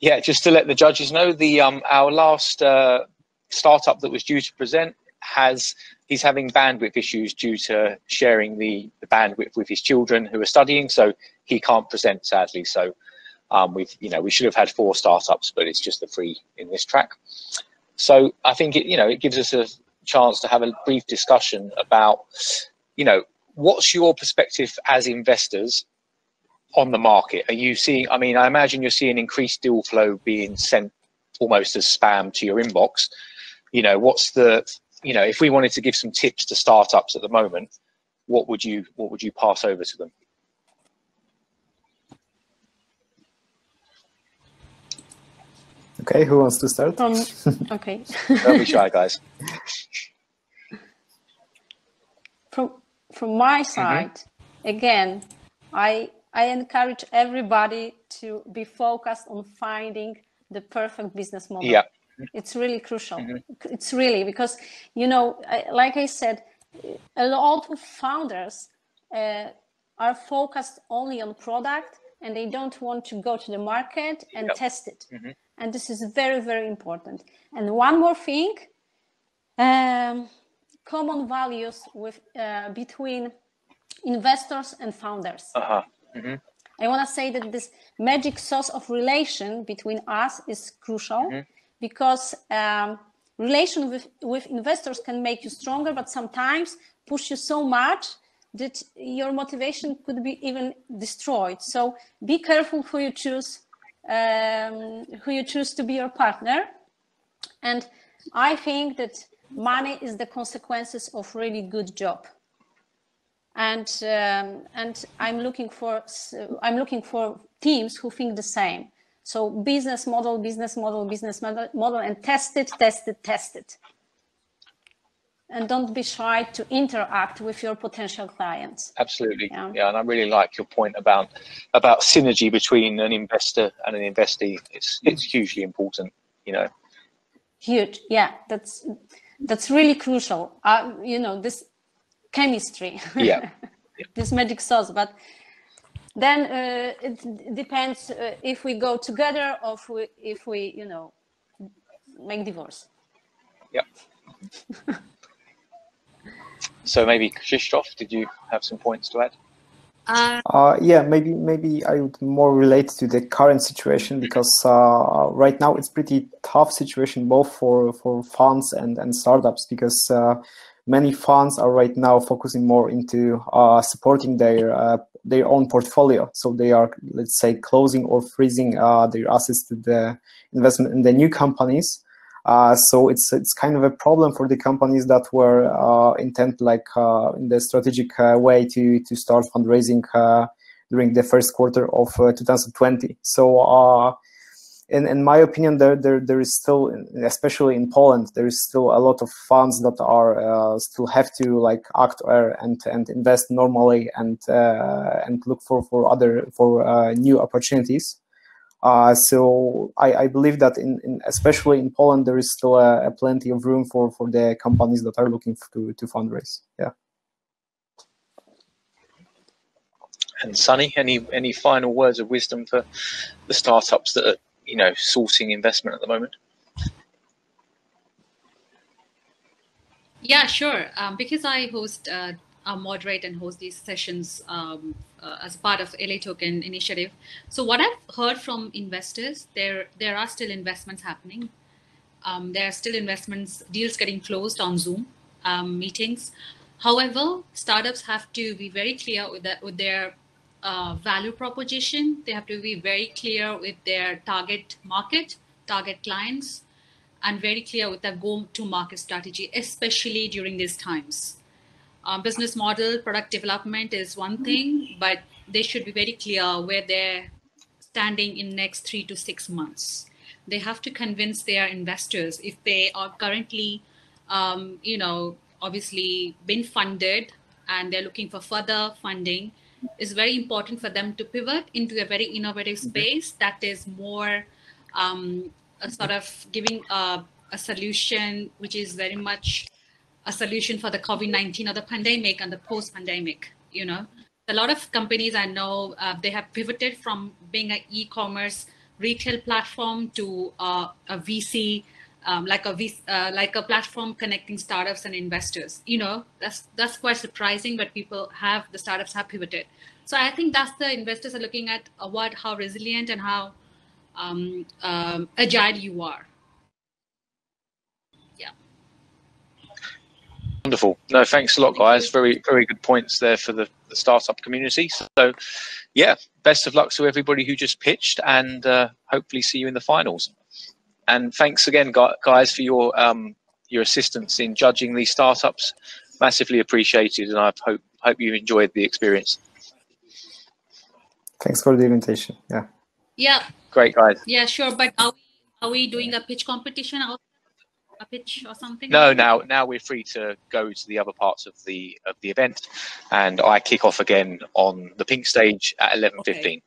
Yeah, just to let the judges know, our last startup that was due to present he's having bandwidth issues due to sharing the bandwidth with his children who are studying, so he can't present, sadly. So we should have had 4 startups, but it's just the 3 in this track. So I think it gives us a chance to have a brief discussion about what's your perspective as investors on the market. Are you seeing, I imagine you're seeing increased deal flow being sent almost as spam to your inbox. What's the, if we wanted to give some tips to startups at the moment, what would you pass over to them? Okay, who wants to start? Okay. Don't be shy, guys. From my side, again, I encourage everybody to be focused on finding the perfect business model. Yeah. It's really crucial. It's really, because, like I said, a lot of founders are focused only on product, and they don't want to go to the market and test it. And this is very, very important. And one more thing, common values between investors and founders. I want to say that this magic sauce of relation between us is crucial, because relation with investors can make you stronger, but sometimes push you so much that your motivation could be even destroyed. So be careful who you choose to be your partner. And I think that money is the consequences of really good job. And I'm looking for teams who think the same. So business model, and test it. And don't be shy to interact with your potential clients. Absolutely, yeah. And I really like your point about synergy between an investor and an investee. It's hugely important, Huge, yeah. That's really crucial. This chemistry. Yeah. This magic sauce, but then it depends if we go together or if we make divorce. Yep. So maybe Krzysztof, did you have some points to add? Yeah, maybe I would more relate to the current situation, because right now it's pretty tough situation both for funds and startups, because many funds are right now focusing more into supporting their own portfolio. So they are, let's say, closing or freezing their assets to the investment in the new companies. So it's kind of a problem for the companies that were intent in the strategic way to start fundraising during the first quarter of 2020. So in my opinion, there is still, especially in Poland, there is still a lot of funds that are still have to act and invest normally and look for new opportunities. So I believe that especially in Poland, there is still a plenty of room for the companies that are looking to fundraise. Yeah. And Sonny, any final words of wisdom for the startups that are sourcing investment at the moment? Yeah, sure. Because I moderate and host these sessions as part of LATOKEN initiative. So what I've heard from investors, there are still investments happening. There are still deals getting closed on Zoom meetings. However, startups have to be very clear with their value proposition. They have to be very clear with their target market, target clients, and very clear with their go-to-market strategy, especially during these times. Business model, product development is one thing, but they should be very clear where they're standing in next 3 to 6 months. They have to convince their investors, if they are currently, obviously been funded and they're looking for further funding, it's very important for them to pivot into a very innovative space that is more sort of giving a solution which is very much a solution for the COVID-19 or the pandemic and the post-pandemic. A lot of companies I know, they have pivoted from being an e-commerce retail platform to a VC, like a platform connecting startups and investors. You know, that's quite surprising, but the startups have pivoted. So I think that's the investors are looking at how resilient and how agile you are. Yeah. Wonderful. No, thanks a lot, guys. Very, very good points there for the startup community. So, yeah, best of luck to everybody who just pitched, and hopefully see you in the finals. And thanks again, guys, for your assistance in judging these startups. Massively appreciated, and I hope you enjoyed the experience. Thanks for the invitation. Yeah. Yeah. Great, guys. Yeah, sure. But are we doing a pitch competition? A pitch or something? No, now we're free to go to the other parts of the event, and I kick off again on the pink stage at 11:15. Okay.